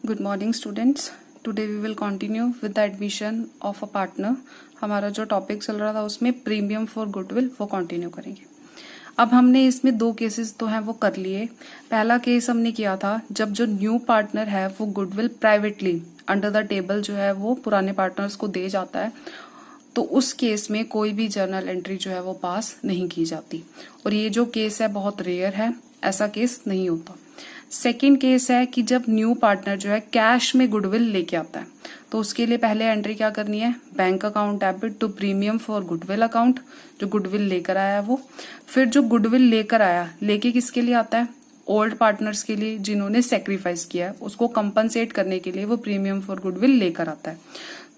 Good morning students. Today we will continue with the admission of a partner. हमारा जो topic चल रहा था उसमें प्रीमियम फॉर गुडविल वो कंटिन्यू करेंगे। अब हमने इसमें दो केसेस तो हैं वो कर लिए। पहला केस हमने किया था जब जो न्यू पार्टनर है वो goodwill privately under the table जो है वो पुराने पार्टनर्स को दे जाता है, तो उस केस में कोई भी जर्नल एंट्री जो है वो पास नहीं की जाती। और ये जो केस है बहुत रेयर है, ऐसा केस नहीं होता। सेकंड केस है कि जब न्यू पार्टनर जो है कैश में गुडविल लेके आता है, तो उसके लिए पहले एंट्री क्या करनी है, bank account debit to premium for goodwill account, जो गुडविल लेकर आया है वो। फिर जो गुडविल लेकर आया, लेके किसके लिए आता है, ओल्ड पार्टनर्स के लिए जिन्होंने सेक्रीफाइस किया है, उसको कंपनसेट करने के लिए वो प्रीमियम फॉर गुडविल लेकर आता है।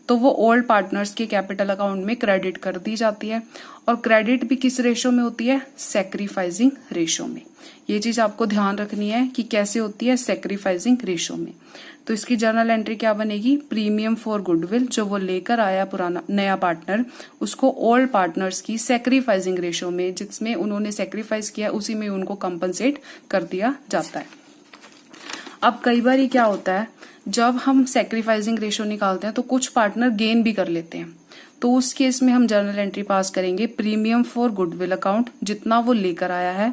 तो वो ओल्ड पार्टनर्स के कैपिटल अकाउंट में क्रेडिट कर दी जाती है। और क्रेडिट भी किस रेशो में होती है, सेक्रीफाइसिंग रेशो में। ये चीज आपको ध्यान रखनी है कि कैसे होती है, सेक्रीफाइसिंग रेशो में। तो इसकी जर्नल एंट्री क्या बनेगी, प्रीमियम फॉर गुडविल जो वो लेकर आया पुराना नया पार्टनर, उसको ओल्ड पार्टनर्स की सेक्रीफाइसिंग रेशो में, जिसमें उन्होंने सेक्रीफाइस किया उसी में उनको कंपनसेट कर दिया जाता है। अब कई बार ये क्या होता है, जब हम सेक्रीफाइसिंग रेशो निकालते हैं तो कुछ पार्टनर गेन भी कर लेते हैं, तो उस केस में हम जर्नल एंट्री पास करेंगे प्रीमियम फॉर गुडविल अकाउंट जितना वो लेकर आया है,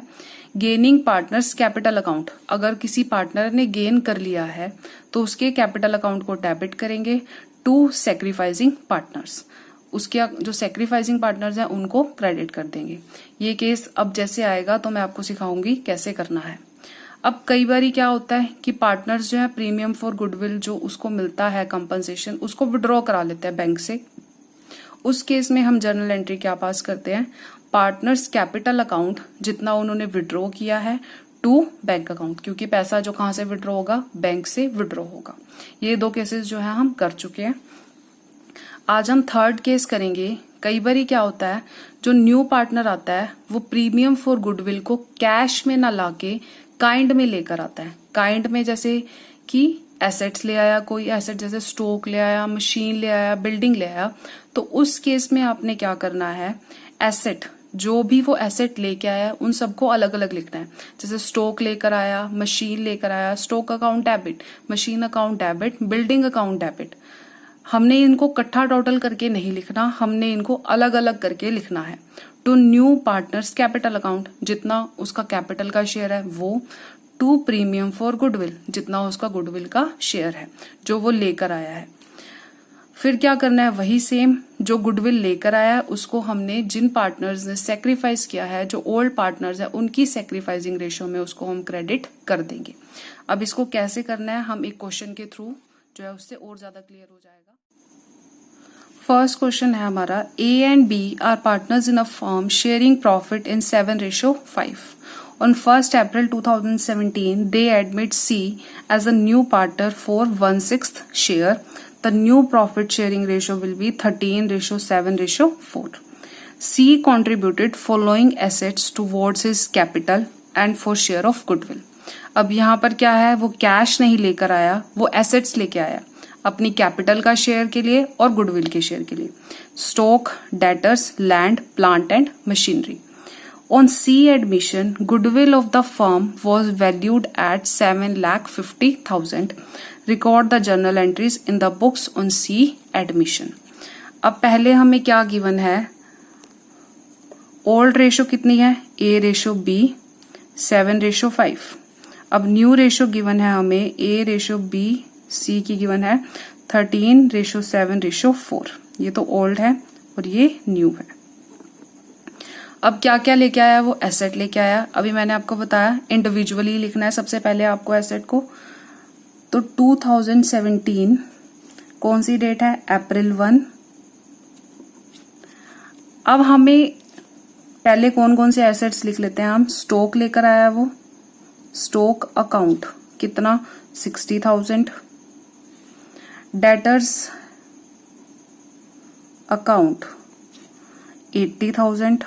गेनिंग पार्टनर्स कैपिटल अकाउंट, अगर किसी पार्टनर ने गेन कर लिया है तो उसके कैपिटल अकाउंट को डेबिट करेंगे टू सेक्रीफाइसिंग पार्टनर्स, उसके जो सेक्रीफाइसिंग पार्टनर्स हैं उनको क्रेडिट कर देंगे। ये केस अब जैसे आएगा तो मैं आपको सिखाऊंगी कैसे करना है। अब कई बार क्या होता है कि पार्टनर्स जो है प्रीमियम फॉर गुडविल जो उसको मिलता है कंपनसेशन, उसको विड्रॉ करा लेते हैं बैंक से। उस केस में हम जर्नल एंट्री क्या पास करते हैं, पार्टनर्स कैपिटल अकाउंट जितना उन्होंने विड्रॉ किया है टू बैंक अकाउंट, क्योंकि पैसा जो कहां से विड्रॉ होगा, बैंक से विड्रॉ होगा। ये दो केसेस जो है हम कर चुके हैं। आज हम थर्ड केस करेंगे। कई बार क्या होता है, जो न्यू पार्टनर आता है वो प्रीमियम फॉर गुडविल को कैश में ना लाके काइंड में लेकर आता है। काइंड में जैसे कि एसेट्स ले आया, कोई एसेट जैसे स्टॉक ले आया, मशीन ले आया, बिल्डिंग ले आया, तो उस केस में आपने क्या करना है, एसेट जो भी वो एसेट लेके आया उन सबको अलग अलग लिखना है। जैसे स्टॉक लेकर आया, मशीन लेकर आया, stock account debit, machine account debit, building account debit. हमने इनको इकट्ठा टोटल करके नहीं लिखना, हमने इनको अलग अलग करके लिखना है। To new partners capital account जितना उसका कैपिटल का शेयर है वो, टू प्रीमियम फॉर गुडविल जितना उसका गुडविल का शेयर है जो वो लेकर आया है। फिर क्या करना है, वही सेम, जो गुडविल लेकर आया है उसको हमने जिन पार्टनर्स ने सेक्रीफाइस किया है, जो ओल्ड पार्टनर्स है उनकी सेक्रीफाइसिंग रेशो में उसको हम क्रेडिट कर देंगे। अब इसको कैसे करना है, हम एक क्वेश्चन के थ्रू जो है उससे और ज्यादा क्लियर हो जाएगा। फर्स्ट क्वेश्चन है हमारा, A and B are partners in a firm sharing profit in 7:5. On 1st April 2017, they admit C as a new partner for 1/6 share. The new profit sharing ratio will be 13:7:4. C contributed following assets towards his capital and for share of goodwill. अब यहाँ पर क्या है, वो cash नहीं लेकर आया, वो एसेट्स लेके आया अपनी कैपिटल का शेयर के लिए और गुडविल के शेयर के लिए। Stock, debtors, land, plant and machinery. On C admission, goodwill of the firm was valued at 7,50,000. Record the journal entries in the books on C admission. अब पहले हमें क्या गिवन है, ओल्ड रेशो कितनी है, A रेशो B 7:5. अब new ratio given है हमें, A रेशो B C की गिवन है 13:7:4. ये तो ओल्ड है और ये न्यू है। अब क्या क्या लेके आया, वो एसेट लेके आया। अभी मैंने आपको बताया इंडिविजुअली लिखना है सबसे पहले आपको एसेट को। तो 2017 कौन सी डेट है, अप्रैल 1। अब हमें पहले कौन कौन से एसेट्स लिख लेते हैं हम। स्टॉक लेकर आया वो, स्टॉक अकाउंट कितना 60,000। Debtors account 80,000।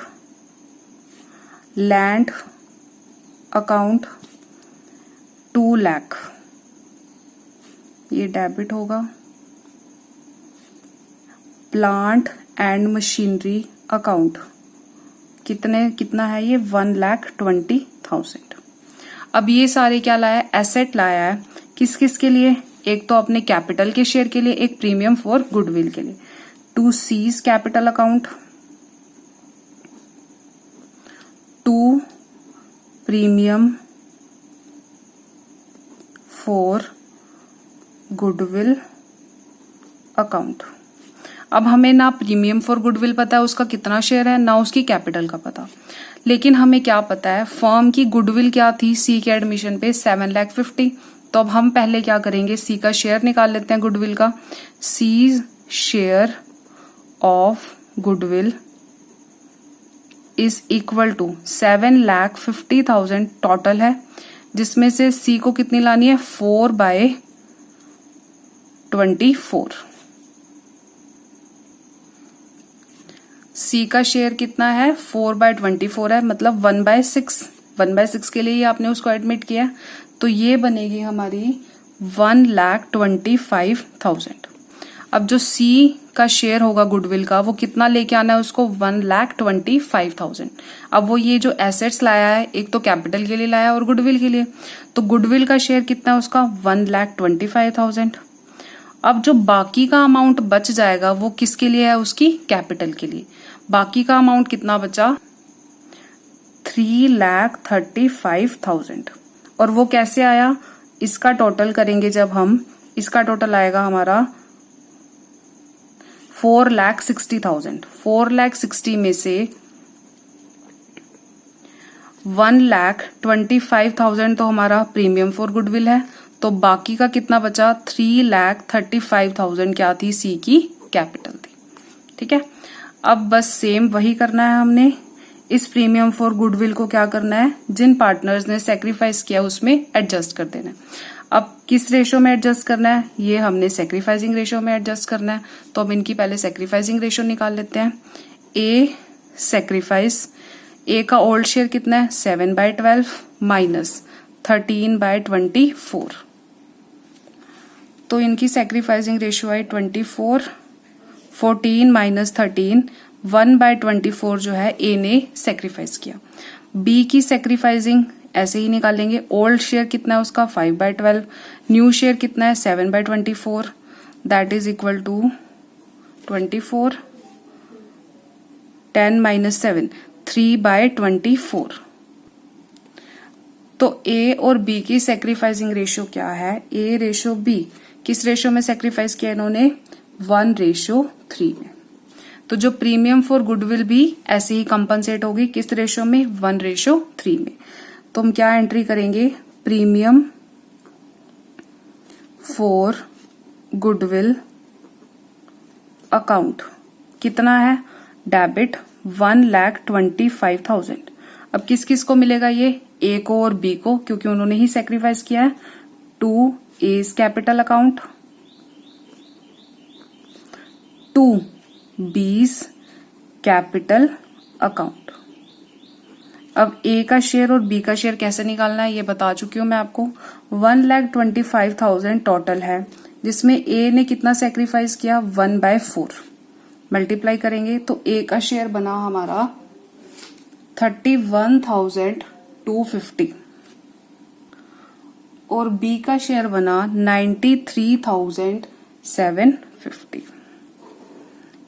Land account 2 lakh, ये डेबिट होगा। प्लांट एंड मशीनरी अकाउंट कितना है, ये 1,20,000। अब ये सारे क्या लाया, एसेट लाया है, किस किस के लिए, एक तो अपने कैपिटल के शेयर के लिए, एक प्रीमियम फॉर गुडविल के लिए। To C's capital account, to premium for goodwill account. अब हमें ना प्रीमियम फॉर गुडविल पता है उसका कितना शेयर है, ना उसकी कैपिटल का पता, लेकिन हमें क्या पता है फर्म की गुडविल क्या थी सी के एडमिशन पे 7,50,000। तो अब हम पहले क्या करेंगे, सी का शेयर निकाल लेते हैं गुडविल का। C share of goodwill is equal to 7,50,000 total है, जिसमें से सी को कितनी लानी है 4/24। सी का शेयर कितना है 4/24 है, मतलब 1/6। 1/6 के लिए ही आपने उसको एडमिट किया, तो ये बनेगी हमारी 1,25,000। अब जो सी का शेयर होगा गुडविल का वो कितना लेके आना है उसको 1,25,000। अब वो ये जो एसेट्स लाया है, एक तो कैपिटल के लिए लाया और गुडविल के लिए, तो गुडविल का शेयर कितना है उसका 1,25,000। अब जो बाकी का अमाउंट बच जाएगा वो किसके लिए है, उसकी कैपिटल के लिए। बाकी का अमाउंट कितना बचा 3,35,000। और वो कैसे आया, इसका टोटल करेंगे जब हम, इसका टोटल आएगा हमारा 4,60,000। 4,60,000 में से 1,25,000 तो हमारा प्रीमियम फॉर गुडविल है, तो बाकी का कितना बचा 3,35,000 क्या थी, सी की कैपिटल थी। ठीक है, अब बस सेम वही करना है हमने। इस प्रीमियम फॉर गुडविल को क्या करना है, जिन पार्टनर्स ने सेक्रीफाइस किया उसमें एडजस्ट कर देना है। अब किस रेशो में एडजस्ट करना है, ये हमने सेक्रीफाइसिंग रेशो में एडजस्ट करना है। तो अब इनकी पहले सेक्रीफाइसिंग रेशो निकाल लेते हैं। ए सेक्रीफाइस, ए का ओल्ड शेयर कितना है 7/12 माइनस 13/24, तो इनकी सेक्रीफाइसिंग रेशियो आई 24। 14 माइनस 13, 1/24 जो है ए ने सेक्रीफाइस किया। बी की सेक्रीफाइसिंग ऐसे ही निकालेंगे। ओल्ड शेयर कितना है उसका 5/12, न्यू शेयर कितना है 7/24, that is equal to 24। 10 minus 7, 3/24। तो ए और बी की सेक्रीफाइसिंग रेशियो क्या है, ए रेशो बी किस रेशो में सेक्रीफाइस किया इन्होंने 1/3 में। तो जो प्रीमियम फॉर गुडविल भी ऐसे ही कंपनसेट होगी किस रेशो में 1/3 में। तो हम क्या एंट्री करेंगे, प्रीमियम फॉर गुडविल अकाउंट कितना है, डेबिट 1,25,000। अब किस किस को मिलेगा ये, ए को और बी को, क्योंकि उन्होंने ही सेक्रीफाइस किया है। To A's capital account, to B's capital account. अब ए का शेयर और बी का शेयर कैसे निकालना है ये बता चुकी हूं मैं आपको। 1,25,000 टोटल है, जिसमें ए ने कितना सेक्रीफाइस किया 1/4। मल्टीप्लाई करेंगे तो ए का शेयर बना हमारा 31,250 और बी का शेयर बना 93,750।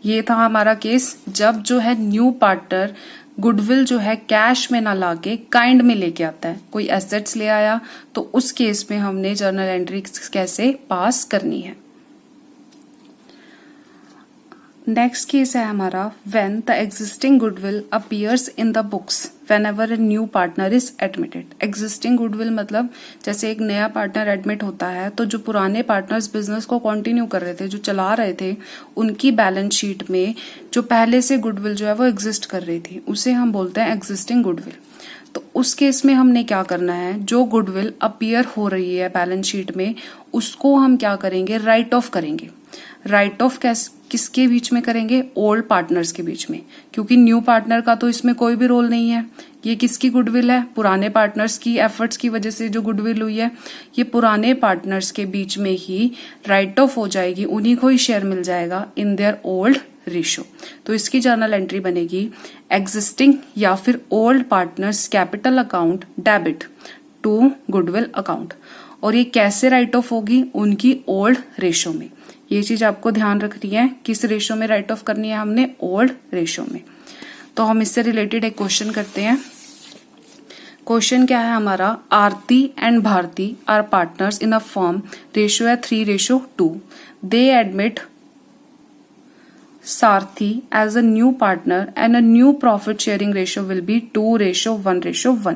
ये था हमारा केस, जब जो है न्यू पार्टनर गुडविल जो है कैश में ना लाके काइंड में लेके आता है, कोई एसेट्स ले आया, तो उस केस में हमने जर्नल एंट्री कैसे पास करनी है। नेक्स्ट केस है हमारा when the existing goodwill appears in the books whenever a new partner is admitted. Existing goodwill मतलब जैसे एक नया पार्टनर एडमिट होता है तो जो पुराने पार्टनर्स बिजनेस को कंटिन्यू कर रहे थे, जो चला रहे थे, उनकी बैलेंस शीट में जो पहले से गुडविल जो है वो एग्जिस्ट कर रही थी, उसे हम बोलते हैं एग्जिस्टिंग गुडविल। तो उस केस में हमने क्या करना है, जो गुडविल अपीयर हो रही है बैलेंस शीट में उसको हम क्या करेंगे, राइट ऑफ करेंगे। राइट ऑफ किसके बीच में करेंगे, ओल्ड पार्टनर्स के बीच में, क्योंकि न्यू पार्टनर का तो इसमें कोई भी रोल नहीं है। ये किसकी गुडविल है, पुराने पार्टनर्स की एफर्ट्स की वजह से जो गुडविल हुई है, ये पुराने पार्टनर्स के बीच में ही राइट ऑफ हो जाएगी, उन्हीं को ही शेयर मिल जाएगा इन देयर ओल्ड रेशियो। तो इसकी जर्नल एंट्री बनेगी एग्जिस्टिंग या फिर old partners capital account debit to goodwill account. और ये कैसे राइट ऑफ होगी, उनकी ओल्ड रेशो में। ये चीज आपको ध्यान रखनी है, किस रेशो में राइट ऑफ करनी है हमने, ओल्ड रेशो में। तो हम इससे रिलेटेड एक क्वेश्चन करते हैं। क्वेश्चन क्या है हमारा, Aarti and Bharti are partners in a firm, ratio है 3:2। They admit Sarthi as a new partner and a new profit sharing ratio will be 2:1:1।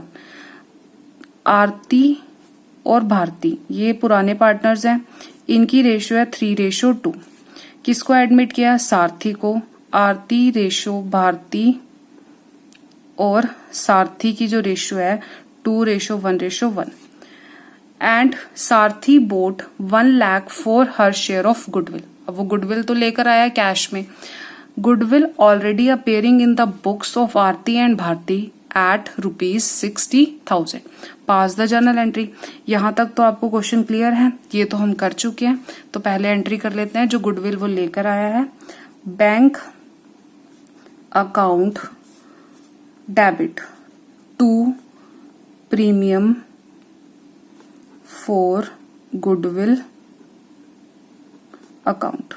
आरती और भारती ये पुराने पार्टनर्स हैं, इनकी रेशियो है 3:2। किसको एडमिट किया, सारथी को। आरती रेशो भारती और सारथी की जो रेशियो है 2:1:1। And Sarathi brought 1 lakh for her share of goodwill. अब वो गुडविल तो लेकर आया कैश में। Goodwill already appearing in the books of Aarti and Bharti at ₹60,000। Pass the journal entry. यहां तक तो आपको क्वेश्चन क्लियर है, ये तो हम कर चुके हैं। तो पहले एंट्री कर लेते हैं जो गुडविल वो लेकर आया है। Bank account debit to premium for goodwill account.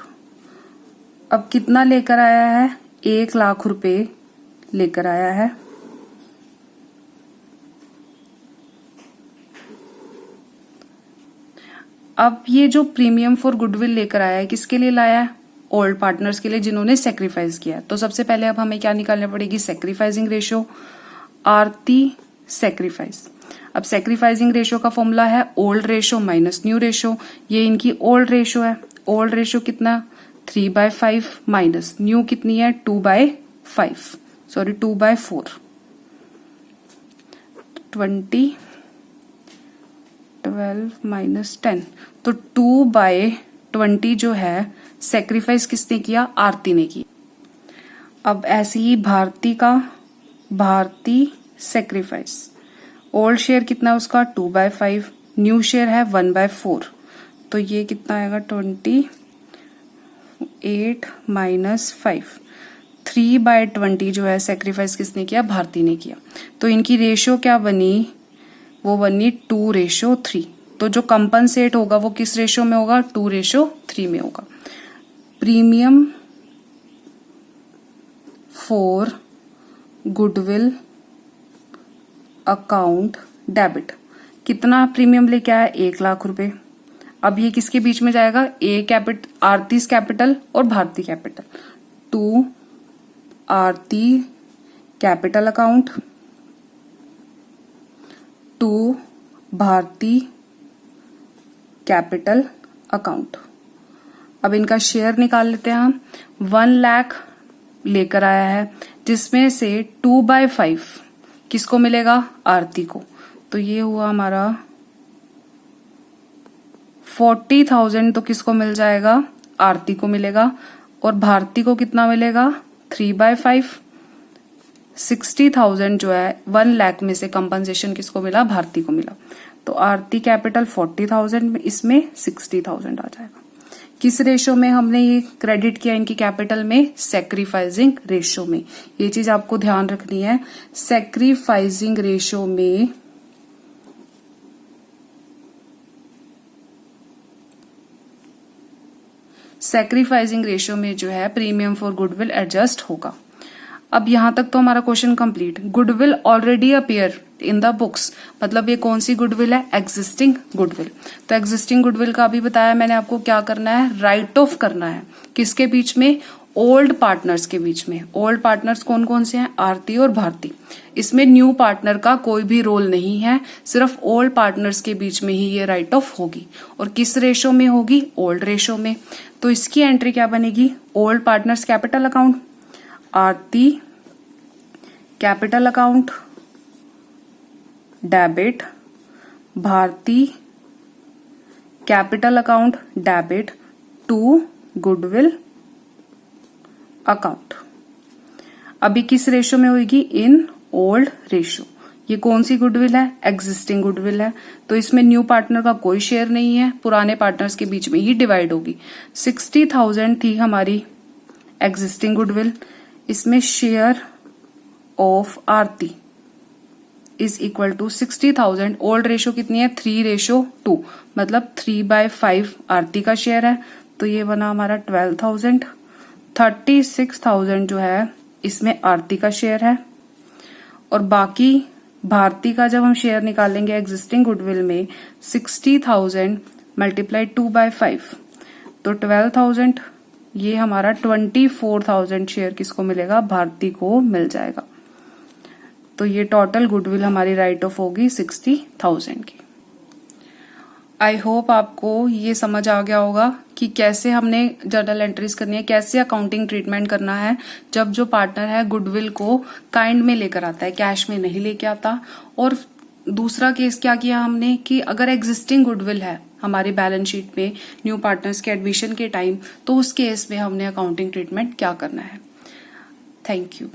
अब कितना लेकर आया है, 1 लाख रुपए लेकर आया है। अब ये जो प्रीमियम फॉर गुडविल लेकर आया है, किसके लिए लाया है, ओल्ड पार्टनर्स के लिए जिन्होंने सेक्रीफाइस किया है। तो सबसे पहले अब हमें क्या निकालना पड़ेगी, सेक्रीफाइसिंग रेशियो। आरती सेक्रीफाइस। अब सेक्रीफाइसिंग रेशियो का फॉर्मूला है old ratio minus new ratio. ये इनकी ओल्ड रेशियो है। ओल्ड रेशियो कितना, 3/5 माइनस न्यू कितनी है, 2/5, सॉरी 2/4, 20, 12 माइनस 10। तो 2/20 जो है सेक्रीफाइस किसने किया, आरती ने की। अब ऐसे ही भारती का, भारती सेक्रीफाइस। ओल्ड शेयर कितना उसका, 2/5, न्यू शेयर है 1/4। तो ये कितना आएगा, 28 माइनस 5, 3/20 जो है सेक्रीफाइस किसने किया, भारती ने किया। तो इनकी रेशियो क्या बनी, वो बनी 2:3। तो जो कंपनसेट होगा वो किस रेशियो में होगा, 2:3 में होगा। Premium for goodwill account debit. कितना प्रीमियम लेके आया, 1 लाख रुपए। अब ये किसके बीच में जाएगा, आरतीस कैपिटल और Bharti capital. To Aarti capital account to Bharti capital account. अब इनका शेयर निकाल लेते हैं हम। 1 लाख लेकर आया है, जिसमें से 2/5 किसको मिलेगा, आरती को। तो ये हुआ हमारा 40,000 तो किसको मिल जाएगा, आरती को मिलेगा। और भारती को कितना मिलेगा, 3/5, 60,000 जो है 1 लाख में से कंपनसेशन किसको मिला, भारती को मिला। तो आरती कैपिटल 40,000 में, इसमें 60,000 आ जाएगा। किस रेशो में हमने ये क्रेडिट किया, इनकी कैपिटल में, सेक्रीफाइसिंग रेशो में। ये चीज आपको ध्यान रखनी है, सेक्रीफाइसिंग रेशो में जो है प्रीमियम फॉर गुडविल एडजस्ट होगा। अब यहां तक तो हमारा question complete. Goodwill already appear in the books, मतलब ये कौन सी गुडविल है, एग्जिस्टिंग गुडविल। तो एग्जिस्टिंग गुडविल का अभी बताया मैंने आपको, क्या करना है, राइट ऑफ करना है। किसके बीच में, ओल्ड पार्टनर्स के बीच में। ओल्ड पार्टनर्स कौन कौन से हैं, आरती और भारती। इसमें न्यू पार्टनर का कोई भी रोल नहीं है, सिर्फ ओल्ड पार्टनर्स के बीच में ही ये राइट ऑफ होगी। और किस रेशो में होगी, ओल्ड रेशो में। तो इसकी एंट्री क्या बनेगी, old partners capital account, Aarti capital account debit, Bharti capital account debit to goodwill account. अभी किस रेशो में होगी, इन ओल्ड रेशो। ये कौन सी गुडविल है, एग्जिस्टिंग गुडविल है। तो इसमें न्यू पार्टनर का कोई शेयर नहीं है, पुराने पार्टनर्स के बीच में ही डिवाइड होगी। 60,000 थी हमारी एग्जिस्टिंग गुडविल, इसमें share of Aarti is equal to 60,000। Old ratio कितनी है 3:2, मतलब 3/5 आरती का शेयर है, तो ये बना हमारा 12,000। 36,000 जो है इसमें आरती का शेयर है, और बाकी भारती का जब हम शेयर निकालेंगे एग्जिस्टिंग गुडविल में 60,000 मल्टीप्लाई 2/5, तो 12,000, ये हमारा 24,000 शेयर किसको मिलेगा, भारती को मिल जाएगा। तो ये टोटल गुडविल हमारी राइट ऑफ होगी 60,000 की। आई होप आपको ये समझ आ गया होगा कि कैसे हमने जर्नल एंट्रीज करनी है, कैसे अकाउंटिंग ट्रीटमेंट करना है जब जो पार्टनर है गुडविल को काइंड में लेकर आता है, कैश में नहीं लेके आता। और दूसरा केस क्या किया हमने कि अगर एग्जिस्टिंग गुडविल है हमारी बैलेंस शीट में न्यू पार्टनर्स के एडमिशन के टाइम, तो उस केस में हमने अकाउंटिंग ट्रीटमेंट क्या करना है। Thank you.